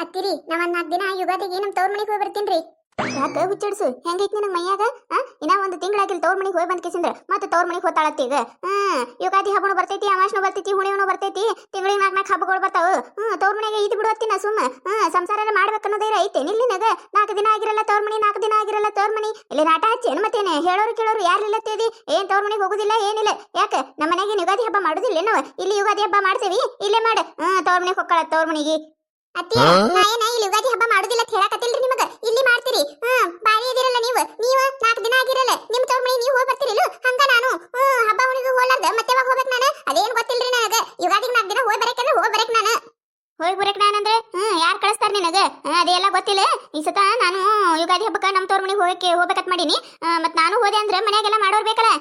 ಅತ್ತಿರಿ ನಾವ್ 4 ದಿನ ಯುಗಾದಿಗೆ ನಮ್ ತವ್ರ ಮನೆಗೆ ಹೋಗಿ ಬರ್ತೀನ್ರಿ. ಯಾಕ ಹುಚ್ಚಡ್ಸು ಹೆಂಗೈತಿ ನಿನಗ್ ಮೈಯಾಗ? ಇನ್ನ ಒಂದು ತಿಂಗಳಾಗಿಲ್ ತವ್ರ ಮನೆಗೆ ಹೋಗಿ ಬಂದ್ ಕೇಸಿಂದ್ರ ಮತ್ತೆ ತವ್ರ ಮನೆಗೆ ಹೋತಾಳತ್ತಿ ಈಗ. ಯುಗಾದಿ ಹಬ್ಬನು ಬರ್ತೈತಿ, ಅಮಾವಾಸ್ಯನು ಬರ್ತೈತಿ, ಹುಣಿವನು ಬರ್ತೈತಿ, ತಿಂಗಳಿಗೆ 4 ಹಬ್ಬಗಳು ಬರ್ತಾವ. ತವ್ರ ಮನೆಗೆ ಇದ್ ಬಿಡುವತ್ತಿನ ಸುಮ್ಮ ಸಂಸಾರ ಮಾಡ್ಬೇಕು ಅನ್ನೋದೈರ ಐತೆ ನಿನಗ. 4 ದಿನ ಆಗಿರಲ್ಲ ತವ್ರ ಮನೆ, 4 ದಿನ ಆಗಿರಲ್ಲ ತವ್ರ ಮನೆ, ಇಲ್ಲಿ ನಾಟ ಹಚ್ಚೇನು ಮತ್ತೇನೆ? ಹೇಳೋರು ಕೇಳೋರು ಯಾರು ಇಲ್ಲತ್ತೇದಿ? ಏನ್ ತವ್ರ ಮನೆಗೆ ಹೋಗುದಿಲ್ಲ ಏನಿಲ್ಲ? ಯಾಕ ನಮ್ಮ ಮನೆಗೆ ಯುಗಾದಿ ಹಬ್ಬ ಮಾಡುದಿಲ್ಲ ನಾವು? ಇಲ್ಲಿ ಯುಗಾದಿ ಹಬ್ಬ ಮಾಡ್ತೇವಿ, ಇಲ್ಲೇ ಮಾಡ. ತವ್ರ ಮನೆಗೆ ಹೋಗ್ಕಳ ತವ್ರ ಮನೆಗೆ. ಅತ್ತಿ ನಾ ಏನ ಇಲ್ಲಿ ಯುಗಾದಿ ಹಬ್ಬ ಮಾಡುದಿಲ್ಲ ಅಂತ ಹೇಳಕತ್ತಿಲ್ರಿ ನಿಮಗ. ಇಲ್ಲಿ ಮಾಡ್ತೀರಿ. ಬಾರಿ ಇದಿರಲ್ಲ ನೀವು 4 ದಿನ ಆಗಿರಲ್ಲ ನಿಮ್ ತವ್ರ ಮನೆ ನೀವು ಹೋಗಿ ಬರ್ತೀರಿ. ಹಂಗ ನಾನು ಹಬ್ಬ ಹುಣಿಗೆ ಹೋಲಾರ್ದ ಮತ್ತೆ ಯಾವಾಗ ಹೋಗ್ಬೇಕು ನಾನು? ಅದೇನ್ ಗೊತ್ತಿಲ್ರಿ ನನಗ. ಯುಗಾದಿಗೆ 4 ದಿನ ಹೋಗಿ ಬರಕಂದ್ರೆ ಹೋಗಿ ಬರಕ್ ನಾನು. ಹೋಗಿ ಬರಕ್ ನಾನಂದ್ರೆ ಯಾರು ಕಳಿಸ್ತಾರ ನಿನಗ? ಅದೆಲ್ಲ ಗೊತ್ತಿಲ್ಲ. ಈ ಸತ ನಾನು ಯುಗಾದಿ ಹಬ್ಬಕ್ಕ ನಮ್ ತವ್ರ ಮನೆಗೆ ಹೋಗ್ಬೇಕಂತ ಮಾಡೀನಿ. ಮತ್ ನಾನು ಹೋದೆ ಅಂದ್ರೆ ಮನ್ಯಾಗೆಲ್ಲ ಮಾಡೋರ್ ಬೇಕಲ್ಲ.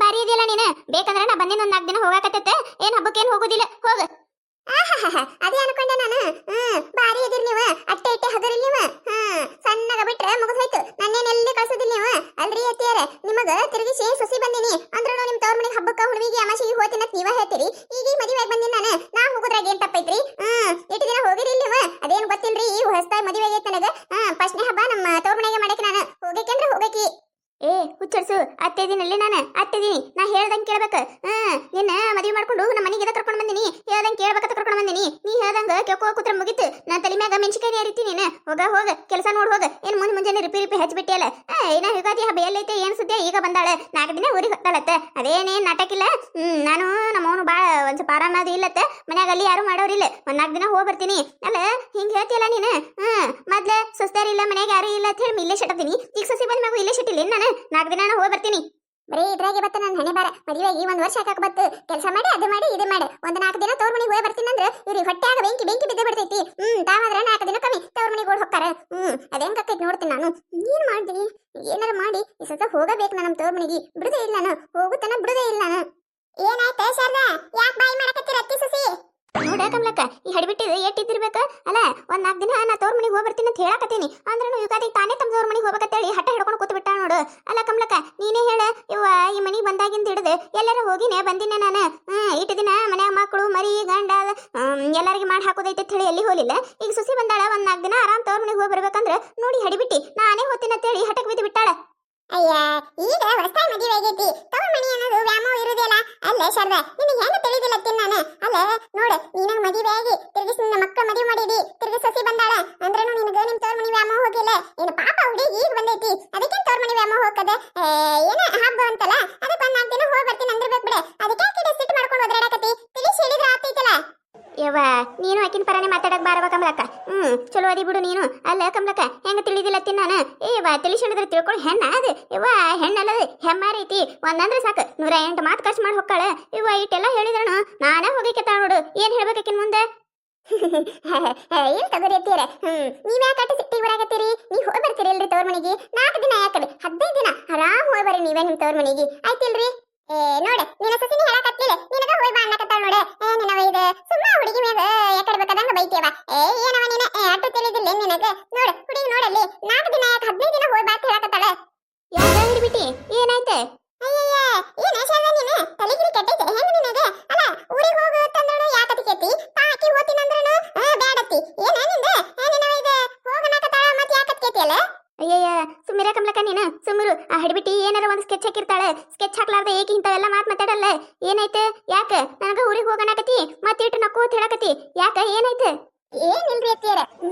ಬಾರಿ ಇದೆಯಲ್ಲ ನೀನು. ಬೇಕಂದ್ರೆ ನಾ ಬಂದಿನ 4 ದಿನ ಹೋಗಾಕತ್ತೈತೆ. ಏನ್ ಹಬ್ಬಕ್ಕೇನ್ ಹೋಗುದಿಲ್ಲ, ಹೋಗ. ಅದೇ ಅನ್ಕೊಂಡೆ ನಾನು. ಬಾರಿ ಇದಿರಿ ನೀವು, ಅಟ್ಟೆ ಇಟ್ಟೆ ಹಗರಿ ನೀವು. ಸಣ್ಣಗ ಬಿಟ್ರೆ ಮುಗಿದೋಯ್ತು, ನನ್ನೇನೆಲ್ಲಿ ಕಳ್ಸೋದಿಲ್ಲ ನೀವು. ಅಲ್ರಿ ಅತ್ತಿಯರ ನಿಮಗ ತಿರುಗಿಸಿ ಸೊಸಿ ಬಂದಿನಿ ಅಂದ್ರೂ ನಿಮ್ ತವ್ರ ಮನೆಗೆ ಹಬ್ಬಕ್ಕ ಹುಡುಗಿಗೆ ಅಮಾಸಿಗೆ ಹೋತಿನ ನೀವ ಹೇಳ್ತೀರಿ. ಈಗ ಮದುವೆಗೆ ಬಂದಿನಿ ನಾನು. ನಾ ಹೋಗುದ್ರಾಗ ಏನ್ ತಪ್ಪೈತ್ರಿ? ಇಟ್ಟು ದಿನ ಹೋಗಿರಿ ನೀವು. ಅದೇನ್ ಗೊತ್ತಿಲ್ರಿ, ಹೊಸದಾಗಿ ಮದುವೆ ಆಗೈತೆ ನನಗ. ಫಸ್ಟ್ನೇ ಹಬ್ಬ ನಮ್ಮ ತವ್ರ ಮನೆಗೆ ಮಾಡಕ್ಕೆ ನಾನು. ಹೋಗಕ್ಕೆ ಹೋಗಕಿ. ಏ ಹುಚ್ಚಡ್ಸು, ಅತ್ತೆದಿನಲ್ಲಿ ನಾನು ಅತ್ತೆದೀನಿ. ನಾ ಹೇಳ್ದಂಗೆ ಕೇಳ್ಬೇಕು. ನಿನ್ನ ಮದುವೆ ಮಾಡ್ಕೊಂಡು ನಮ್ಮ ಮನೆಗೆ ಕರ್ಕೊಂಡು ಬಂದಿನಿ. ಹೇಳ್ದಂಗೆ ಕೇಳ್ಬೇಕಂತ ಕರ್ಕೊಂಡು ಬಂದಿನಿ. ನೀ ಹೇಳ್ದಂಗ ಕೇಳ್ಕೋ ಕೂತ್ರ ಮುಗಿತು. ನಾನು ತಲೆ ಮ್ಯಾಗ ಮೆಣಸಿಕಾಯಿ ಅರಿತಿ ನೀನು. ಹೋಗ ಕೆಲಸ ನೋಡ್ ಹೋಗ. ಏನ್ ಮುಂಜಾನೆ ರಿಪಿ ಹಚ್ಚಿಬಿಟ್ಟಿಯಲ್ಲ. ಏನ ಯುಗಾದಿ ಹಬ್ಬ ಎಲ್ಲೈತೆ ಏನ್ ಸುದ್ದಿ? ಈಗ ಬಂದಾಳೆ, 4 ದಿನ ಊರಿಗೆ ಹೊತ್ತಾಳತ್ತ. ಅದೇನೇನ್ ನಾಟಕ ಇಲ್ಲ. ನಾನು ನಮ್ಮವನು ಬಾಳ ಒಂದ್ ಸ್ವಲ್ಪ ಆರಾಮಾದಿ ಇಲ್ಲತ್ತ. ಮನ್ಯಾಗ ಅಲ್ಲಿ ಯಾರು ಮಾಡೋರಿಲ್ಲ. 4 ದಿನ ಹೋಗಿ ಬರ್ತೀನಿ. ಅಲ್ಲ ಹಿಂಗ ಹೇಳ್ತಿಯಲ್ಲ ನೀನು. ಮೊದ್ಲ ಸೊಸ್ತಾರಿಲ್ಲ, ಮನ್ಯಾಗ ಯಾರು ಇಲ್ಲ ಅಂತ ಹೇಳಿ ಇಲ್ಲೇ ಶಟತೀನಿ. ಈಗ ಸೊಸಿ ಬಂದ ಮ್ಯಾಗ ಇಲ್ಲೇ ಶಟಿಲ್ಲ ನಾನು. 4 ದಿನ ಹೋಗಿ ಬರ್ತೀನಿ. ಬರೀ ಇದ್ರಾಗೆ ಬತ್ತ ನನ್ನ ಹಣೆ ಬಾರ. ಮದುವೆಗೆ 1 ವರ್ಷ ಹಾಕಕ್ ಬತ್ತು. ಕೆಲಸ ಮಾಡಿ ಅದು ಮಾಡಿ ಇದು ಮಾಡಿ ಒಂದು 4 ದಿನ ತವ್ರ ಮನೆಗೆ ಹೋಗಿ ಬರ್ತೀನಿ ಅಂದ್ರೆ ಇವ್ರಿ ಹೊಟ್ಟೆಯಾಗ ಬೆಂಕಿ ಬಿದ್ದೆ ಬಿಡ್ತೈತಿ. ತಾವಾದ್ರೆ 4 ದಿನ ಕಮ್ಮಿ ತವ್ರ ಮನೆಗೆ ಹೋಗಿ ಹೋಗ್ತಾರ. ಅದೇನ್ ಕಕ್ಕೈತಿ ನೋಡ್ತೀನಿ ನಾನು. ಏನ್ ಮಾಡ್ತೀನಿ? ಏನಾರ ಮಾಡಿ ಈ ಸತ ಹೋಗಬೇಕು ನಾನು ನಮ್ಮ ತವ್ರ ಮನೆಗೆ. ಬಿಡುದೇ ಇಲ್ಲ ನಾನು, ಹೋಗುತ್ತಾನ ಬಿಡುದೇ ಇಲ್ಲ ನಾನು. ಏನಾಯ್ತ ಶಾರದಾ, ಯಾಕೆ ಬಾಯಿ ಮಾಡಕತ್ತೀರ ಅತ್ತಿ ಸೊಸಿ? ನೋಡ ಕಮಲಕ್ಕ, ಈ ಹಡಿಬಿಟ್ಟಿದೆ ಎಟ್ಟಿದ್ದಿರ್ಬೇಕ ಅಲ್ಲ. 4 ದಿನ ನಾ ತವ್ರ ಮನೆಗೆ ಹೋಗಿ ಬರ್ತೀನಿ ಅಂತ ಹೇಳಕತ್ತೀನಿ. ಅಂದ್ರೂ ಯುಗಾದಿ ತಾನೇ ತಮ್ಮ ತವ್ರ ಮನೆಗೆ ಹೋಗ್ಬೇಕಂತೇಳಿ ಹಠ ಹಿಡ್ಕೊಂಡು ಕೂತು ಬಿಟ್ಟ ನೋಡು. ಅಲ್ಲ ಕಮಲಕ್ಕ, ನೀನೇ ಹೇಳ ಇವ್ವ, ಈ ಮನೆಗೆ ಬಂದಾಗಿಂದ ಹಿಡಿದು ಎಲ್ಲರೂ ಹೋಗಿನೇ ಬಂದಿನೇ ನಾನು. ಇಟ್ಟು ದಿನ ಮನ್ಯಾಗ ಮಕ್ಕಳು ಮರಿ ಗಂಡ ಎಲ್ಲರಿಗೆ ಮಾಡಿ ಹಾಕೋದೈತೆ ಅಂತ ಹೇಳಿ ಎಲ್ಲಿ ಹೋಲಿಲ್ಲ. ಈಗ ಸುಸಿ ಬಂದಾಳ, 4 ದಿನ ಆರಾಮ್ ತವ್ರ ಮನೆಗೆ ಹೋಗಿ ಬರ್ಬೇಕಂದ್ರೆ ನೋಡಿ ಹಡಿಬಿಟ್ಟಿ ನಾನೇ ಹೋಗ್ತೀನಿ ಅಂತೇಳಿ ಹಠಕ್ಕೆ ಬಿದ್ದು ಬಿಟ್ಟಾಳ. ಅಯ್ಯ, ಈಗ ಹೊಸದಾಗಿ ಮದುವೆ ಆಗೈತಿ. ತವ್ರ ಮನೆ ಅನ್ನೋದು ವ್ಯಾಮೋಹ ಇರುದಿಲ್ಲ. ಅಲ್ಲ ಶಾರದಾ, ನಿನಗೆ ಹೆಂಗ ತಿಳಿದಿಲ್ಲ ನಾನು? ಅಲ್ಲ ನೋಡು, ನೀನಂಗ್ ಮದುವೆ ಆಗಿ ತಿರ್ಗಿಸ್ ನಿನ್ನ ಮಕ್ಕಳ ಮದುವೆ ಮಾಡಿದಿ, ತಿರ್ಗಿ ಸೊಸಿ ಬಂದಾಳ ಅಂದ್ರೂ ನಿನಗ ನಿಮ್ ತವ್ರ ಮನೆ ವ್ಯಾಮೋಹ ಹೋಗಿಲ್ಲ. ಏನು ಪಾಪ ಹುಡುಗಿ ಈಗ ಬಂದೈತಿ, ಅದಕ್ಕೆ ತವ್ರ ಮನೆ ವ್ಯಾಮೋಹ ಹೋಗದ. ಏನ ಹಬ್ಬ ಅಂತಲ್ಲ, ಅದಕ್ಕೆ 4 ದಿನ ಹೋಗಿ ಬರ್ತೀನಿ ಅಂದಿರ್ಬೇಕು ಬಿಡ. ಅದಕ್ಕೆ ಸಿಟ್ಟು ಮಾಡ್ಕೊಂಡು ಒದರಾಡಕತ್ತಿ. ತಿಳಿಸಿ ಹೇಳಿದ್ರೆ ಆಗ್ತೈತಲ್ಲ. ಯವ್ವ, ನೀನು ಆಕಿನ ಪರನೆ ಮಾತಾಡಕ್ ಬಾರವ ಕಮಲಕ್ಕ. ಚಲೋ ಅದಿ ಬಿಡು ನೀನು. ಅಲ್ಲ ಕಮಲಕ್ಕ, ಹೆಂಗ ತಿಳಿದಿಲ್ಲತ್ತೀನಿ ನಾನು? ಏವಾ ತಿಳಿಸಿ ಹೇಳಿದ್ರೆ ತಿಳ್ಕೊಂಡು ಹೆಣ್ಣ ಅದು? ಯವ್ವ ಹೆಣ್ಣಲ್ಲದು, ಹೆಮ್ಮಾರೈತಿ. ಒಂದಂದ್ರೆ ಸಾಕು 108 ಮಾತು ಖರ್ಚು ಮಾಡಿ ಹೋಗ್ಕಾಳ. ಇವ್ವ ಇಟ್ಟೆಲ್ಲ ಹೇಳಿದ್ರನು ನಾನೇ ಹೋಗಿಕೆತ್ತ ನೋಡು. ಏನ್ ಹೇಳ್ಬೇಕಿನ್ ಮುಂದೆ? ಏನ್ ತಗೋರಿ ಅತ್ತೀರ, ನೀವ್ ಯಾಕೆ ಅಟ್ಟು ಸಿಟ್ಟಿಗೆ ಬರಾಕತ್ತೀರಿ? ನೀವ್ ಹೋಗಿ ಬರ್ತೀರಿ ಇಲ್ರಿ ತವ್ರ ಮನೆಗೆ? 4 ದಿನ ಯಾಕಡೆ 15 ದಿನ ಆರಾಮ್ ಹೋಗಿ ಬರ್ರಿ ನೀವೇ ನಿಮ್ ತವ್ರ ಮನೆಗೆ. ಆಯ್ತಿಲ್ರಿ? ನೋಡ, ನಿನ್ನ ಸಸಿನಿ ಹೇಳಕತ್ತಿಲ್ಲ, ನಿನಗ ಹೋಗಿ ಬಾ ಅನ್ನಕತ್ತಾಳ ನೋಡ. ನಿನವ ಇದು ಸುಮ್ಮ ಹುಡುಗಿ ಮ್ಯಾಗ ಯಾಕಡೆ ಬೇಕಾದಂಗ ಬೈತೇವ. ಏನವ ನೀನ ಅಟ್ಟು ತಿಳಿದಿಲ್ಲ ನಿನಗ? ನೋಡ ಹುಡುಗಿ ನೋಡಲ್ಲಿ 4 ದಿನ ಯಾಕೆ 15 ದಿನ ಹೋಗಿ ಬಾ ಅಂತ ಹೇಳಕತ್ತಾಳ. ಯಾಕ ಹಿಡಿಬಿಟ್ಟಿ? ಏನಾಯ್ತೆ? ಅಯ್ಯಯ್ಯ, ಏನ ಶಾರದಾ ನೀನು ತಲೆಗಿರಿ ಕೆಟ್ಟೈತೆ ಹೆಂಗ ನಿನಗ? ಅಲ್ಲ ಊರಿಗೆ ಹೋಗು ತಂದಳು ಯಾಕತಿಕೇತಿ? ತಾಕಿ ಹೋತಿನ ಅಂದ್ರನು ಬ್ಯಾಡತ್ತಿ. ಏನ ನಿಂದ? ನಿನವ ಇದು ಹೋಗನಕತ್ತಾಳ ಮತ್ತೆ ಯಾಕತಿಕೇತಿ ಅಲ್ಲ? ಅಯ್ಯಯ್ಯ, ಸುಮ್ಮಿರ ಕಮಲಕ್ಕ ನೀನು ಸುಮ್ಮರು. ಆ ಹಿಡಿಬಿಟ್ಟಿ ಏನಾರ ಒಂದು ಸ್ಕೆಚ್ ಹಾಕಿರ್ತಾಳೆ. ಸ್ಕೆಚ್ ಹಾಕ್ಲಾರ್ದ ಏಕೆ ಇಂಥವೆಲ್ಲ ಮಾತಾಡಲ್ಲ? ಏನಾಯ್ತು? ಯಾಕ ನನಗ ಊರಿಗೆ ಹೋಗಣಕತಿ ಮತ್ತೆ ಇಟ್ಟು ನಕ್ಕು ಅಂತ ಹೇಳಕತಿ? ಯಾಕ ಏನಾಯ್ತು? ಏನಿಲ್ರಿ ಅತ್ತಿಯರ,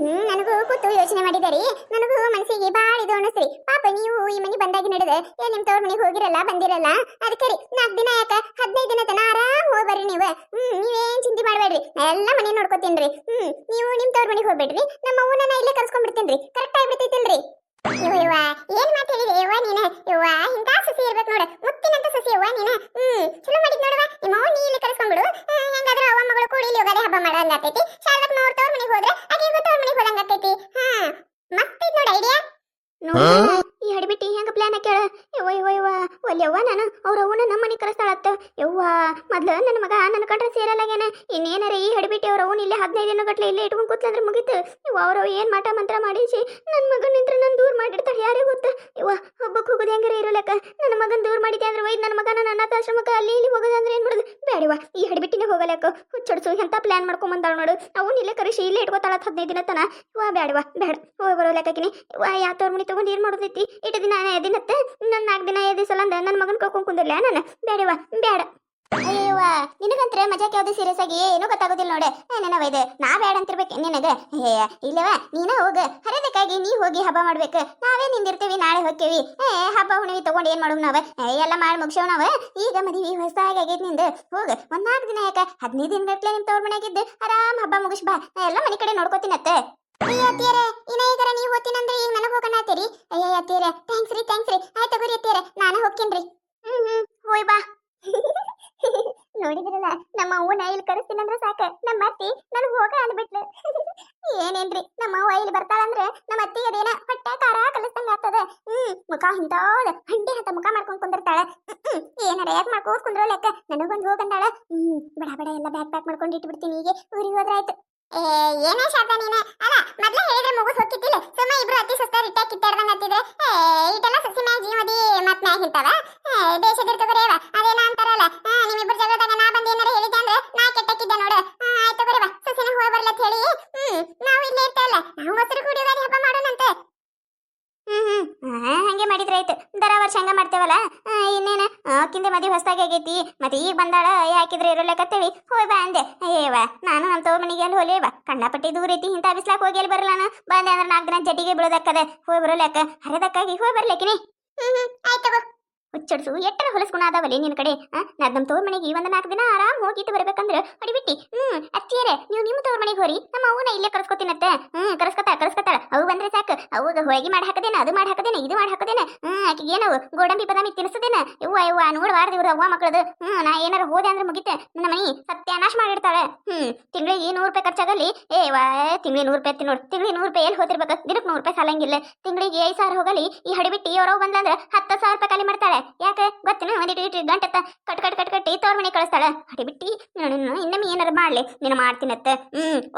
ನನಗೂ ಕೂತು ಯೋಚನೆ ಮಾಡಿದಾರಿ. ನನಗೂ ಮನಸ್ಸಿಗೆ ಬಾಳ ಇದು ಅನಸ್ರಿ. ಪಾಪ ನೀವು ಈ ಮನೆ ಬಂದಾಗಿ ನಡೆದ ನಿಮ್ ತವ್ರ ಮನೆಗೆ ಹೋಗಿರಲ್ಲ ಬಂದಿರಲ್ಲ. ಅದಕ್ಕೆ 4 ದಿನ ಯಾಕ 15 ದಿನ ತನ ಆರಾಮ್ ಹೋಗಿ ಬರ್ರಿ ನೀವು. ನೀವೇನ್ ಚಿಂತೆ ಮಾಡಬೇಡ್ರಿ, ಎಲ್ಲ ಮನೆ ನೋಡ್ಕೋತೀನ್ರಿ. ನೀವು ನಿಮ್ ತವ್ರ ಮನೆಗೆ ಹೋಗ್ಬೇಡ್ರಿ, ನಮ್ಮ ಅವ್ವನ ಇಲ್ಲೇ ಕರ್ಸ್ಕೊಂಡ್ಬಿಡ್ತೇನ್ರಿ. ಕರೆಕ್ಟ್ ಆಗ್ಬಿಡ್ತೈತಿಲ್ರಿ? ಇವ್ವ ಏನ್ ಮಾತು ಹೇಳಿದೆ ಯವ್ವ ನೀನ? ಇವ್ವ ಇಂತ ಸಸಿ ಇರ್ಬೇಕು ನೋಡ, ಮುತ್ತಿನಂತ ಸಸಿ ಯವ್ವ ನೀನ. ಚಲೋ ಮಾಡಿದ್ ನೋಡವ್ವ. ನಿಮ್ಮ ಅವ್ವ ನೀ ಇಲ್ಲಿ ಕರ್ಸ್ಕೊಂಡ್ಬಿಡು. ಹೆಂಗಾದ್ರೂ ಅವ್ವ ಮಗಳು ಕೂಡಿ ಇಲ್ಲಿ ಯುಗಾದಿ ಹಬ್ಬ ಮಾಡೋದಂಗ ಆಗ್ತೈತಿ. ಶಾರದಕ್ ನೋಡ್ ತವ್ರ ಮನೆಗೆ ಹೋದ್ರೆ ಆಕೆಗೂ ತವ್ರ ಮನೆಗೆ ಹೋದಂಗ ಆಗ್ತೈತಿ. ಮಸ್ತ್ ಐತ್ ನೋಡ ಐಡಿಯಾ. ಈ ಹಡಿಬಿಟ್ಟಿ ಹೆಂಗ ಪ್ಲಾನ್ ಹಾಕ್ಯಾಳ? ಯವ್ವ ಒಲ್ಯವ್ವ, ನಾನು ಅವ್ರ ಅವ್ವನ ನಮ್ಮ ಮನೆಗೆ ಕರೆಸ್ತಾಳತ್ತ. ಯವ್ವ ಮೊದ್ಲು ನನ್ನ ಮಗ ನನ್ನ ಕಂಡ್ರೆ ಸೇರಲ್ಲಾಗೇನ. ಇನ್ನೇನಾರ ಈ ಹಡಿಬಿಟ್ಟಿ ಅವ್ರ ಅವ್ವನ ಇಲ್ಲೇ 15 ದಿನ ಗಟ್ಲೆ ಇಲ್ಲೇ ಇಟ್ಕೊಂಡು ಕೂತ್ಲಂದ್ರೆ ಮುಗೀತು. ಇವ ಅವ್ರವ್ ಏನು ಮಾಟ ಮಂತ್ರ ಮಾಡಿಸಿ ನನ್ನ ಮಗನ ನಿಂತ್ರ ನಾನು ದೂರ ಮಾಡಿರ್ತಾಳೆ ಯಾರೇ ಗೊತ್ತ. ಇವ ಹಬ್ಬಕ್ಕೆ ಹೋಗೋದು ಹೆಂಗಾರ ಇರೋಲಕ್ಕ ನನ್ನ ಮಗನ ದೂರ ಮಾಡಿದ್ದೆ ಅಂದ್ರೆ ಒಯ್ದು ನನ್ನ ಮಗನ ನನ್ನ ಅನಾಥಾಶ್ರಮಕ್ಕೆ ಅಲ್ಲಿ ಇಲ್ಲಿ ಹೋಗೋದಂದ್ರೆ ಏನು ಮಾಡೋದು ಬೇಡವಾ ಈ ಹಡಿಬಿಟ್ಟಿನೇ ಹೋಗಲಕ್ಕ ಹುಚ್ಚಡ್ಸು ಎಂಥ ಪ್ಲ್ಯಾನ್ ಮಾಡ್ಕೊಂಬಂದಾಳ ನೋಡು. ಅವನು ಇಲ್ಲೇ ಕರೆಸಿ ಇಲ್ಲೇ ಇಟ್ಕೋತಾಳ 15 ದಿನ ತನ. ವಾ ಬೇಡವಾ ಬೇಡ ಹೋಗಿ ಬರೋ ಲೆಕ್ಕಕಿನಿ. ವಾ ಯಾವ ತವ್ರ ಮನೆ ತೊಗೊಂಡು ಏನು ಮಾಡೋದೈತಿ ಇಟ್ಟು ದಿನ ದಿನತ್ತೆ ನನ್ನ 4 ದಿನ 5 ದಿವಸ ಅಂದ ನನ್ನ ಮಗನ ಕಳ್ಕೊಂಡು ಕುಂದಿರ್ಲ ನಾನು ಬೇಡವಾ ಬೇಡ. ಅಯ್ಯವ್ವ ನಿನಗಂತ್ರೆ ಮಜಾಕ್ ಯಾವ್ದು ಸೀರಿಯಸ್ ಆಗಿ ಏನೂ ಗೊತ್ತಾಗೋದಿಲ್ಲ ನೋಡೆ. ಏನವ ಇದು ನಾ ಬೇಡ ಅಂತಿರ್ಬೇಕು ನಿನಗೆ. ಇಲ್ಲವ ನೀನ ಹೋಗ ಹರಿದಕ್ಕಾಗಿ ನೀ ಹೋಗಿ ಹಬ್ಬ ಮಾಡ್ಬೇಕು. ನಾವೇ ನಿಂದಿರ್ತೀವಿ ನಾಳೆ ಹೋಗ್ತೀವಿ. ಹಬ್ಬ ಹುಣಿವಿ ತಗೊಂಡು ಏನು ಮಾಡೋಣ ನಾವ ಎಲ್ಲ ಮಾಡಿ ಮುಗಿಸೋಣ ನಾವ. ಈಗ ಮದುವೆ ಹೊಸದಾಗಿ ಆಗೈತಿ ನಿಂದು ಹೋಗ. 1 4 ದಿನ ಯಾಕ 15 ದಿನ ಗಟ್ಲೆ ನಿಮ್ಮ ತವ್ರ ಮನೆಯಾಗಿದ್ದು ಆರಾಮ್ ಹಬ್ಬ ಮುಗಿಸ್ ಬಾ. ನಾ ಎಲ್ಲ ಮನೆ ಕಡೆ ನೋಡ್ಕೋತೀನತ್ತೆ. ಅಯ್ಯ ಅತ್ತಿಯರೇ ಇನ್ನ ಈಗರ ನೀವು ಹೋಗ್ತೀನಂದ್ರೆ ಈಗ ನನಗೆ ಹೋಗೋಣ ಅತ್ತೀರಿ. ಅಯ್ಯ ಅತ್ತಿಯರೇ ಥ್ಯಾಂಕ್ಸ್ ರೀ ಆಯ್ತು ತಗೋರಿ ಅತ್ತಿಯರೇ ನಾನು ಹೋಗ್ತೀನಿ. ಹೋಯ್ ಬಾ. ನೋಡಿದ್ರಲ್ಲ ನಮ್ಮ ಅವ್ವನ ಇಲ್ಲಿ ಕರೆಸ್ತೀನಂದ್ರೆ ಸಾಕ ನಮ್ಮ ಅತ್ತಿ ನನಗೆ ಹೋಗ ಅಂದ್ಬಿಟ್ಲು. ಏನೇನ್ರಿ ನಮ್ಮ ಅವ್ವ ಇಲ್ಲಿ ಬರ್ತಾಳಂದ್ರೆ ನಮ್ಮ ಅತ್ತಿಗೆ ಅದೇನ ಹೊಟ್ಟೆ ಖಾರ ಕಲಿಸ್ದಂಗ ಆಗ್ತದ. ಮುಖ ಹಿಂತಾಳ ಹಂಡಿ ಹತ್ತ ಮುಖ ಮಾಡ್ಕೊಂಡ್ ಕುಂದಿರ್ತಾಳ. ಏನಾರ ಯಾಕೆ ಮಾಡ್ಕೋದ್ ಕುಂದ್ರೋ ಲೆಕ್ಕ ನನಗೊಂದು ಹೋಗಂದಾಳ. ಬಡ ಬಡ ಎಲ್ಲ ಬ್ಯಾಗ್ ಪ್ಯಾಕ್ ಮಾಡ್ಕೊಂಡು ಇಟ್ಬಿಡ್ತೀನಿ. ಈಗ ಊರಿಗೆ ಹೋದ್ರಾಯ್ತು. ಏನೇ ಶಾತ ನೀನ ಅಲ್ಲ ಮೊದ್ಲೇ ಹೇಳಿದ್ರೆ ಮುಗಿಸ್ ಹೋಗ್ತಿದ್ದಿಲ್ಲ. ಸುಮ್ಮ ಇಬ್ರು ಅತಿ ಸುಸ್ತಾರ ಇಟ್ಟ ಕಿತ್ತಾಡ್ದಂಗ ಹತ್ತಿದ್ರೆ ಇದೆಲ್ಲ ಸಸಿ ಮ್ಯಾಗ ಜೀವದಿ ಮತ್ ಮ್ಯಾಗ ಹಿಂತಾವ ದೇಶದಿರ್ತಗೋರೇವ ಅದೇನ ಅಂತಾರಲ್ಲ. ನಿಮ್ಮಿಬ್ರು ಜಗಳದಾಗ ನಾ ಬಂದು ಏನಾರ ಹೇಳಿದ್ದೆ ಅಂದ್ರೆ ನಾ ಕೆಟ್ಟಕ್ಕಿದ್ದೆ ನೋಡು. ಆಯ್ತು ತಗೋರಿವ ಸಸಿನ ಹೋಗಿ ಬರ್ಲತ್ ಹೇಳಿ ನಾವು ಇಲ್ಲೇ ಇರ್ತೇವಲ್ಲ ನಾವು ಮೊಸರು ಕುಡಿಯೋದಾಗಿ ಹಬ್ಬ ಮಾಡೋಣಂತೆ. ಹಂಗೆ ಮಾಡಿದ್ರೆ ಆಯ್ತು. ದರ ವರ್ಷ ಹಂಗ ಮಾಡ್ತೇವಲ್ಲ ಇನ್ನೇನು ಅಕ್ಕಿಂದ ಮದುವೆ ಹೊಸದಾಗಿ ಆಗೈತಿ ಮತ್ತೆ ಈಗ ಬಂದಾಳ ಯಾಕಿದ್ರೆ ಇರೋಲೆಕ್ಕತ್ತೇವಿ ಹೋಯ್ ಬಾ ಅಂದೆ. ಅಯ್ಯವ ನಾನು ನಮ್ಮ ತವ್ರ ಮನೆಗೆ ಅಲ್ಲಿ ಹೋಲೇವ ಕಂಡಪಟ್ಟಿ ದೂರ ಐತಿ ಇಂಥ ಬಿಸ್ಲಾಕ್ ಹೋಗಿ ಅಲ್ಲಿ ಬರಲ್ಲ ನಾನು ಬಂದೆ ಅಂದ್ರೆ 4 ದಿನ ಜಟ್ಟಿಗೆ ಬೀಳೋದಕ್ಕದ ಹೋಗಿ ಬರೋಲೆಕ್ಕ ಹರಿದಕ್ಕಾಗಿ ಹೋಗಿ ಬರ್ಲಿಕ್ಕಿನಿ. ಆಯ್ತು ತಗೋ ಹುಚ್ಚಡ್ಸು ಎಟ್ಟರ ಹೊಲಸ್ಗುಣ ಅದಾವಲ್ಲಿ ನಿನ್ನ ಕಡೆ. ನಮ್ಮ ತವ್ರ ಮನೆಗೆ 1 4 ದಿನ ಆರಾಮ್ ಹೋಗಿಟ್ಟು ಬರ್ಬೇಕಂದ್ರೆ ಅಡಿಬಿಟ್ಟಿ. ಅತ್ತಿಯರೇ ನೀವು ನಿಮ್ಮ ತವ್ರ ಮನೆಗೆ ಹೋರಿ ನಮ್ಮ ಅವ್ವನ ಇಲ್ಲೇ ಕರ್ಸ್ಕೊತೀನತ್ತೆ. ಕರ್ಸ್ಕೊತಾಳ ಅವು ಬಂದ್ರೆ ಸಾಕು. ಅವಾಗ ಹೋಗಿ ಮಾಡಿ ಹಾಕದೇನ ಅದು ಮಾಡಿ ಹಾಕದೇನ ಇದು ಮಾಡಿ ಹಾಕದೇನ ಆಕಿಗೆ ಏನವು ಗೋಡಂಬಿ ಬದಾಮಿ ತಿನ್ನಿಸದೇನ ಇವ್ವ ನೋಡ್ಬಾರ್ದು ಇವ್ರು ಅವ್ವ ಮಕ್ಕಳದು. ನಾ ಏನಾರ ಹೋದೆ ಅಂದ್ರೆ ಮುಗಿತೆ ನನ್ನ ಮನೆ ಸತ್ಯಾನಾಶ ಮಾಡಿರ್ತಾಳೆ. ತಿಂಗಳಿಗೆ 100 ರೂಪಾಯಿ ಖರ್ಚಾಗಲ್ಲಿ ತಿಂಗಳಿಗೆ 100 ರೂಪಾಯಿ ನೋಡು. ತಿಂಗಳಿಗೆ 100 ರೂಪಾಯಿ ಎಲ್ಲಿ ಹೋತಿರ್ಬೇಕು ದಿನಕ್ಕೆ 100 ರೂಪಾಯಿ ಸಾಲಂಗಿಲ್ಲ. ತಿಂಗಳಿಗೆ 5,000 ಹೋಗಲಿ ಈ ಹಡಿಬಿಟ್ಟಿ ಅವ್ರವ್ ಬಂದ್ರೆ 10,000 ರೂಪಾಯಿ ಖಾಲಿ ಮಾಡ್ತಾಳೆ. ಯಾಕೆ ಗೊತ್ತೇನು ಒಂದಿಟ್ಟು ಗಂಟೆ ಕಟ್ಟಿ ತವ್ರ ಮನೆ ಕಳಿಸ್ತಾಳೆ. ಹಡಿಬಿಟ್ಟಿ ಇನ್ನೊಮ್ಮೆ ಏನಾರು ಮಾಡ್ಲಿ ನೀನು ಮಾಡ್ತೀನತ್ತ.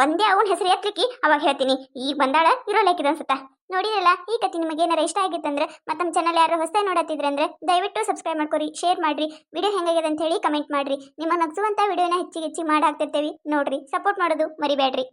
ಒಂದೇ ಅವನ ಹೆಸರು ಎತ್ತಲಿಕ್ಕಿ ಅವಾಗ ಹೇಳ್ತೀನಿ. ಈಗ ಬಂದಾಳ ಇರೋಲೇಕಿದ ಅನ್ಸುತ್ತಾ. ನೋಡಿರಲ್ಲ ಈ ಕತೆ ನಿಮಗೆ ಏನಾರ ಇಷ್ಟ ಆಗಿತ್ತಂದ್ರೆ ಮತ್ತೆ ನಮ್ಮ ಚಾನಲ್ ಯಾರು ಹೊಸದಾಗಿ ನೋಡತ್ತಿದ್ರೆ ಅಂದ್ರೆ ದಯವಿಟ್ಟು ಸಬ್ಸ್ಕ್ರೈಬ್ ಮಾಡ್ಕೊರಿ, ಶೇರ್ ಮಾಡ್ರಿ, ವಿಡಿಯೋ ಹೆಂಗಾಗಿದೆ ಅಂತ ಹೇಳಿ ಕಮೆಂಟ್ ಮಾಡ್ರಿ. ನಿಮ್ಮ ನಗ್ಸುವಂತ ವಿಡಿಯೋನ ಹೆಚ್ಚಿಗೆ ಮಾಡಾಕ್ತಿರ್ತೀವಿ ನೋಡ್ರಿ. ಸಪೋರ್ಟ್ ಮಾಡೋದು ಮರಿಬೇಡ್ರಿ.